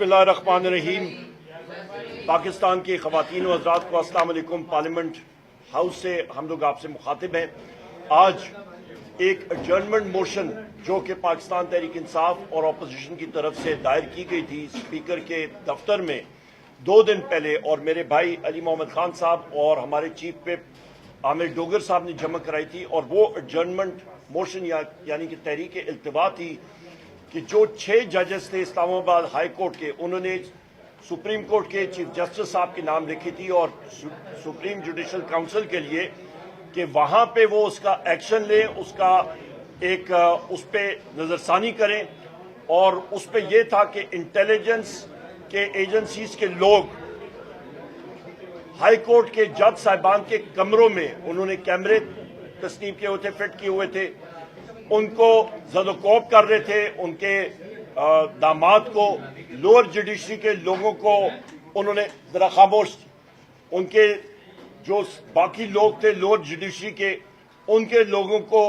बिस्मिल्लाहिर्रहमानिर्रहीम। पाकिस्तान की ख़वातीन व हज़रात को अस्सलाम वालेकुम। पार्लियामेंट हाउस से हम लोग आपसे मुखातिब हैं। आज एक एडजर्नमेंट मोशन जो कि पाकिस्तान तहरीक इंसाफ और अपोजिशन की तरफ से दायर की गई थी स्पीकर के दफ्तर में 2 दिन पहले, और मेरे भाई अली मोहम्मद खान साहब और हमारे चीफ विप आमिर डोगर साहब ने जमा कराई थी। और वो एडजर्नमेंट मोशन यानी कि तहरीक इल्तिवा थी कि जो 6 जजेस थे इस्लामाबाद हाई कोर्ट के, उन्होंने सुप्रीम कोर्ट के चीफ जस्टिस साहब के नाम लिखी थी और सुप्रीम जुडिशल काउंसिल के लिए कि वहां पे वो उसका एक्शन लें, उसका एक उस पर नजरसानी करें। और उस पर यह था कि इंटेलिजेंस के एजेंसीज के लोग हाई कोर्ट के जज साहिबान के कमरों में उन्होंने कैमरे तस्लीम किए हुए थे, फिट किए हुए थे, उनको ज़दोकोब कर रहे थे, उनके दामाद को, लोअर जुडिशरी के लोगों को उन्होंने जरा खामोश, उनके जो बाकी लोग थे लोअर जुडिशरी के, उनके लोगों को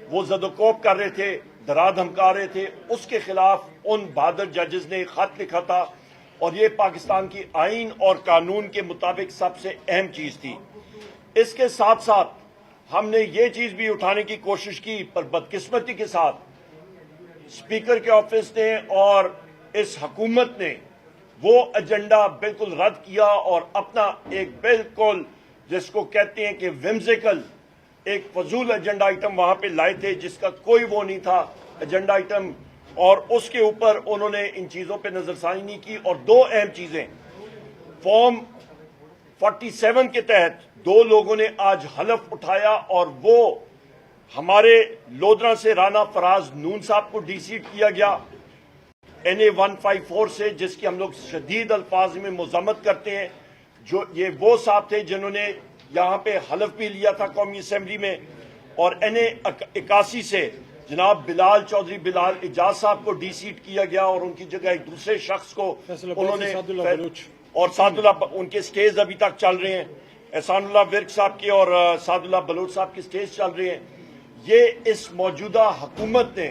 वो ज़दोकोब कर रहे थे, डरा धमका रहे थे। उसके खिलाफ उन बहादुर जजेस ने खत लिखा था और ये पाकिस्तान की आइन और कानून के मुताबिक सबसे अहम चीज थी। इसके साथ साथ हमने ये चीज भी उठाने की कोशिश की, पर बदकिस्मती के साथ स्पीकर के ऑफिस ने और इस हुकूमत ने वो एजेंडा बिल्कुल रद्द किया और अपना एक बिल्कुल जिसको कहते हैं कि विम्सिकल एक फजूल एजेंडा आइटम वहां पे लाए थे जिसका कोई वो नहीं था एजेंडा आइटम, और उसके ऊपर उन्होंने इन चीजों पे नजरसानी नहीं की। और 2 अहम चीजें, फॉर्म 47 के तहत 2 लोगों ने आज हलफ उठाया और वो हमारे लोधरा से राना फराज नून साहब को डीसीट किया गया NA 154 से, जिसकी हम लोग शदीद अल्फाज में मजम्मत करते हैं। जो ये वो साहब थे जिन्होंने यहाँ पे हलफ भी लिया था कौमी असेंबली में। और NA 81 से जनाब बिलाल चौधरी बिलाल इजाज साहब को डीसीट किया गया और उनकी जगह एक दूसरे शख्स को उन्होंने, और सादुल्ला उनके स्टेज अभी तक चल रहे हैं, एहसानुल्लाह विर्क साहब के और सादुल्ला बलोच साहब के स्टेज चल रहे हैं। ये इस मौजूदा हुकूमत ने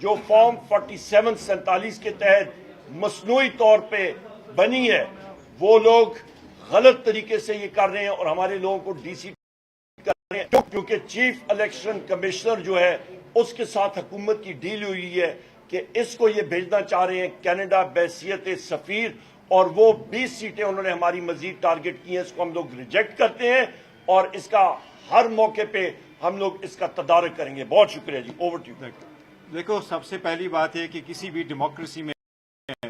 जो फॉर्म 47 के तहत मसनूई तौर पे बनी है, वो लोग गलत तरीके से ये कर रहे हैं और हमारे लोगों को डीसी कर रहे हैं, क्योंकि चीफ इलेक्शन कमिश्नर जो है उसके साथ हुकूमत की डील हुई है कि इसको ये भेजना चाह रहे हैं कनाडा बहैसियत सफीर, और वो 20 सीटें उन्होंने हमारी मजीद टारगेट की हैं। इसको हम लोग रिजेक्ट करते हैं और इसका हर मौके पे हम लोग इसका तदारक करेंगे। बहुत शुक्रिया जी, ओवर टू यू। देखो, सबसे पहली बात है कि किसी भी डेमोक्रेसी में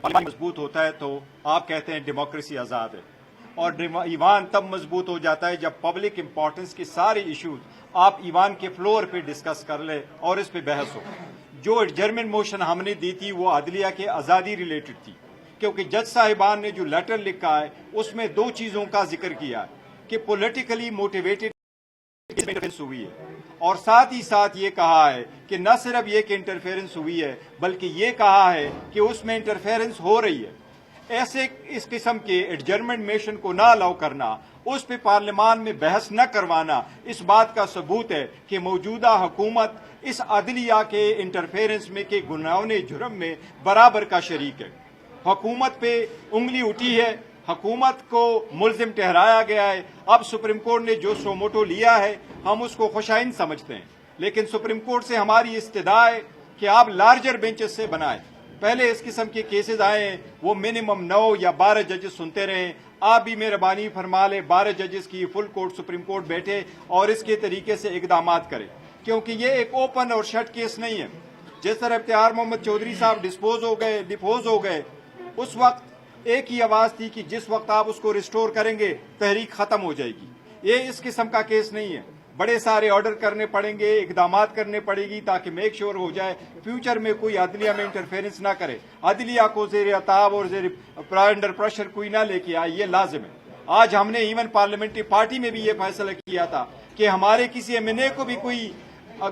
मजबूत होता है तो आप कहते हैं डेमोक्रेसी आज़ाद है, और ईवान तब मजबूत हो जाता है जब पब्लिक इंपॉर्टेंस के सारे इश्यूज आप ईवान के फ्लोर पे डिस्कस कर ले और इस पे बहस हो। जो एडजर्नमेंट मोशन हमने दी थी वो अदलिया के आज़ादी रिलेटेड थी, क्योंकि जज साहिबान ने जो लेटर लिखा है उसमें 2 चीज़ों का जिक्र किया है कि पॉलिटिकली मोटिवेटेड इंटरफेरेंस हुई है, और साथ ही साथ ये कहा है कि न सिर्फ ये कि इंटरफेरेंस हुई है बल्कि ये कहा है कि उसमें इंटरफेरेंस हो रही है। ऐसे इस किस्म के एडजर्नमेंट मोशन को ना अलाउ करना, उस पे पार्लियामान में बहस न करवाना, इस बात का सबूत है कि मौजूदा हुकूमत इस अदलिया के इंटरफेरेंस में के गुनाहों जुर्म में बराबर का शरीक है। हुकूमत पे उंगली उठी है, हुकूमत को मुल्जिम ठहराया गया है। अब सुप्रीम कोर्ट ने जो सोमोटो लिया है हम उसको खुशाइन समझते हैं, लेकिन सुप्रीम कोर्ट से हमारी इस्तदा है कि आप लार्जर बेंचेस से बनाएं। पहले इस किस्म के केसेस आए हैं वो मिनिमम 9 या 12 जजेस सुनते रहे। आप भी मेहरबानी फरमा ले 12 जजेस की फुल कोर्ट सुप्रीम कोर्ट बैठे और इसके तरीके से इकदाम करें, क्योंकि ये एक ओपन और शट केस नहीं है। जिस तरह इफ्तियार मोहम्मद चौधरी साहब डिपोज हो गए, उस वक्त एक ही आवाज थी कि जिस वक्त आप उसको रिस्टोर करेंगे तहरीक खत्म हो जाएगी। ये इस किस्म का केस नहीं है। बड़े सारे ऑर्डर करने पड़ेंगे, इकदाम करने पड़ेगी ताकि मेक श्योर हो जाए फ्यूचर में कोई अदलिया में इंटरफेरेंस ना करे, अदलिया को ज़ेर अताब और ज़ेर अंडर प्रेशर कोई ना लेके आए, ये लाजिम है। आज हमने इवन पार्लियामेंट्री पार्टी में भी ये फैसला किया था कि हमारे किसी MNA को भी कोई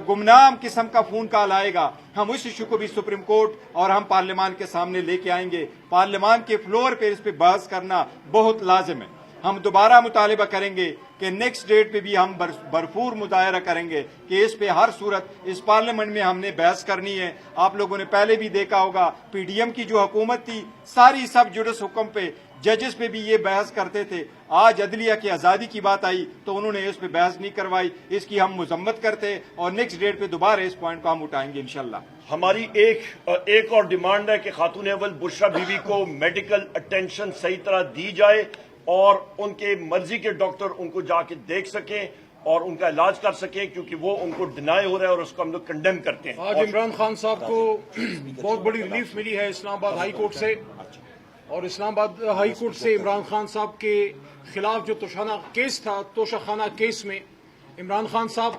गुमनाम किस्म का फोन कॉल आएगा, हम उस इशू को भी सुप्रीम कोर्ट और हम पार्लियामान के सामने लेके आएंगे। पार्लियामान के फ्लोर पे इस पे बहस करना बहुत लाजिम है। ہم دوبارہ مطالبہ کریں گے کہ نیکسٹ ڈیٹ پہ بھی ہم بھرپور مظاہرہ کریں گے کہ اس پہ ہر صورت اس پارلیمنٹ میں ہم نے بحث کرنی ہے. آپ لوگوں نے پہلے بھی دیکھا ہوگا پی ڈی ایم کی جو حکومت تھی ساری سب جوڈس حکم پہ ججز پہ بھی یہ بحث کرتے تھے. آج عدلیہ کی آزادی کی بات آئی تو انہوں نے اس پہ بحث نہیں کروائی. اس کی ہم مذمت کرتے اور نیکسٹ ڈیٹ پہ دوبارہ اس پوائنٹ کو ہم اٹھائیں گے انشاءاللہ. ہماری ایک اور ڈیمانڈ ہے کہ خاتون اول بشرا بی بی کو میڈیکل اٹینشن صحیح طرح دی جائے اور ان کے مرضی کے ڈاکٹر ان کو جا کے دیکھ سکیں اور ان کا علاج کر سکیں، کیونکہ وہ ان کو ڈینائی ہو رہا ہے اور اس کو ہم لوگ کنڈیم کرتے ہیں. آج عمران خان صاحب کو بہت بڑی ریلیف ملی ہے اسلام آباد ہائی کورٹ سے، اور اسلام آباد ہائی کورٹ سے عمران خان صاحب کے خلاف جو توشہ خانہ کیس میں عمران خان صاحب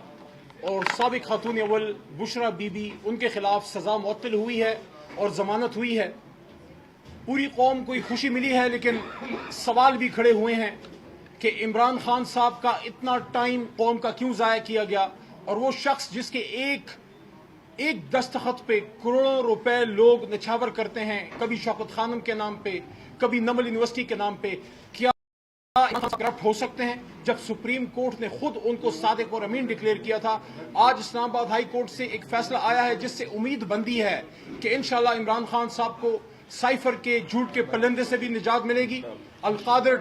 اور سابق خاتون اول بشرا بی بی ان کے خلاف سزا معطل ہوئی ہے اور ضمانت ہوئی ہے. پوری قوم کو خوشی ملی ہے، لیکن سوال بھی کھڑے ہوئے ہیں کہ عمران خان صاحب کا اتنا ٹائم قوم کا کیوں ضائع کیا گیا، اور وہ شخص جس کے ایک دستخط پہ کروڑوں روپے لوگ نچھاور کرتے ہیں، کبھی شوکت خانم کے نام پہ، کبھی نمل یونیورسٹی کے نام پہ. کیا کرپٹ ہو سکتے ہیں جب سپریم کورٹ نے خود ان کو صادق اور امین ڈکلیئر کیا تھا؟ آج اسلام آباد ہائی کورٹ سے ایک فیصلہ آیا ہے جس سے امید بندی ہے کہ انشاءاللہ عمران خان صاحب کو سائفر کے جھوٹ کے پلندے سے بھی نجات ملے گی. القادر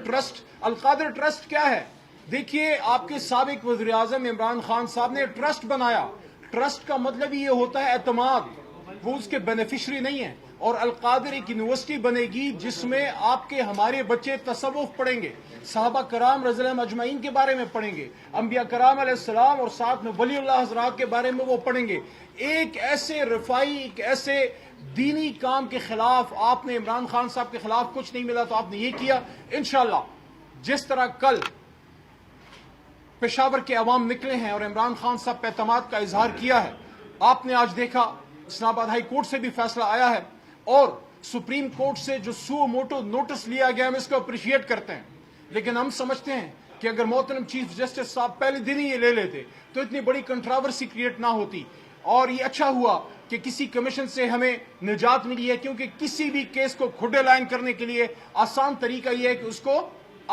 ٹرسٹ کیا ہے؟ دیکھیے، آپ کے سابق وزیر اعظم عمران خان صاحب نے ٹرسٹ بنایا. ٹرسٹ کا مطلب یہ ہوتا ہے اعتماد، وہ اس کے بینیفیشری نہیں ہیں. اور القادر ایک یونیورسٹی بنے گی جس میں آپ کے ہمارے بچے تصوف پڑھیں گے، صحابہ کرام رضی اللہ عنہم اجمعین کے بارے میں پڑھیں گے، انبیاء کرام علیہ السلام اور ساتھ میں ولی اللہ حضرات کے بارے میں وہ پڑھیں گے. ایک ایسے رفائی، ایک ایسے دینی کام کے خلاف آپ نے عمران خان صاحب کے خلاف کچھ نہیں ملا تو آپ نے یہ کیا. انشاءاللہ جس طرح کل پشاور کے عوام نکلے ہیں اور عمران خان صاحب پہ اعتماد کا اظہار کیا ہے، آپ نے آج دیکھا اسلام آباد ہائی کورٹ سے بھی فیصلہ آیا ہے اور سپریم کورٹ سے جو سو موٹو نوٹس لیا گیا ہم اس کو اپریشیٹ کرتے ہیں. لیکن ہم سمجھتے ہیں کہ اگر محترم چیف جسٹس صاحب پہلے دن ہی یہ لے لیتے تو اتنی بڑی کنٹراورسی کریٹ نہ ہوتی. اور یہ اچھا ہوا کہ کسی کمیشن سے ہمیں نجات ملی ہے، کیونکہ کسی بھی کیس کو کھڈے لائن کرنے کے لیے آسان طریقہ یہ ہے کہ اس کو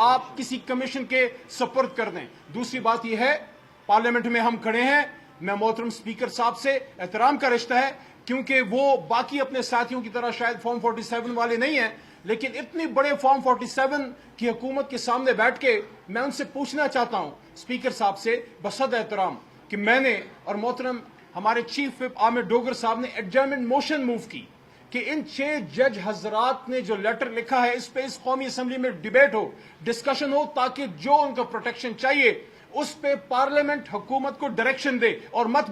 آپ کسی کمیشن کے سپرد کر دیں. دوسری بات یہ ہے، پارلیمنٹ میں ہم کھڑے ہیں، میں محترم سپیکر صاحب سے احترام کا رشتہ ہے کیونکہ وہ باقی اپنے ساتھیوں کی طرح شاید فارم 47 والے نہیں ہیں، لیکن اتنی بڑے فارم 47 کی حکومت کے سامنے بیٹھ کے میں ان سے پوچھنا چاہتا ہوں سپیکر صاحب سے بصد احترام کہ میں نے اور محترم ہمارے چیف وپ عامر ڈوگر صاحب نے ایڈجرنمنٹ موشن موو کی کہ ان 6 جج حضرات نے جو لیٹر لکھا ہے اس پہ اس قومی اسمبلی میں ڈیبیٹ ہو، ڈسکشن ہو، تاکہ جو ان کا پروٹیکشن چاہیے اس پہ پارلیمنٹ حکومت کو ڈائریکشن دے. اور مت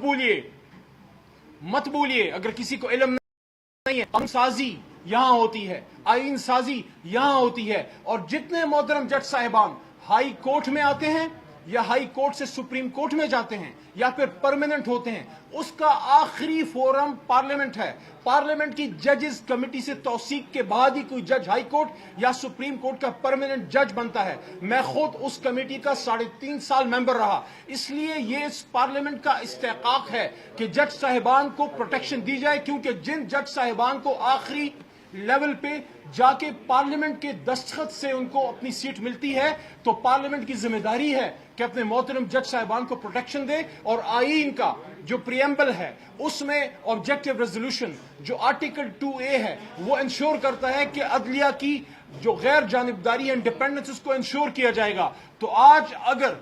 بولیے اگر کسی کو علم نہیں ہے، قانون سازی یہاں ہوتی ہے، آئین سازی یہاں ہوتی ہے. اور جتنے محترم جج صاحبان ہائی کورٹ میں آتے ہیں یا ہائی کورٹ سے سپریم کورٹ میں جاتے ہیں یا پھر پرماننٹ ہوتے ہیں، اس کا آخری فورم پارلیمنٹ ہے. پارلیمنٹ کی ججز کمیٹی سے توثیق کے بعد ہی کوئی جج ہائی کورٹ یا سپریم کورٹ کا پرماننٹ جج بنتا ہے. میں خود اس کمیٹی کا 3.5 سال ممبر رہا، اس لیے یہ اس پارلیمنٹ کا استحقاق ہے کہ جج صاحبان کو پروٹیکشن دی جائے، کیونکہ جن جج صاحبان کو آخری لیول پہ جا کے پارلیمنٹ کے دستخط سے ان کو اپنی سیٹ ملتی ہے تو پارلیمنٹ کی ذمہ داری ہے کہ اپنے محترم جج صاحبان کو پروٹیکشن دے. اور آئین کا جو پریمبل ہے اس میں آبجیکٹو ریزولوشن جو آرٹیکل 2A ہے وہ انشور کرتا ہے کہ عدلیہ کی جو غیر جانبداری ہے، انڈیپینڈنس، اس کو انشور کیا جائے گا. تو آج اگر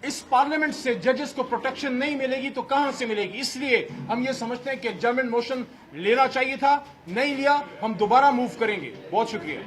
اس پارلیمنٹ سے ججز کو پروٹیکشن نہیں ملے گی تو کہاں سے ملے گی؟ اس لیے ہم یہ سمجھتے ہیں کہ ایڈجرنمنٹ موشن لینا چاہیے تھا، نہیں لیا، ہم دوبارہ موو کریں گے. بہت شکریہ.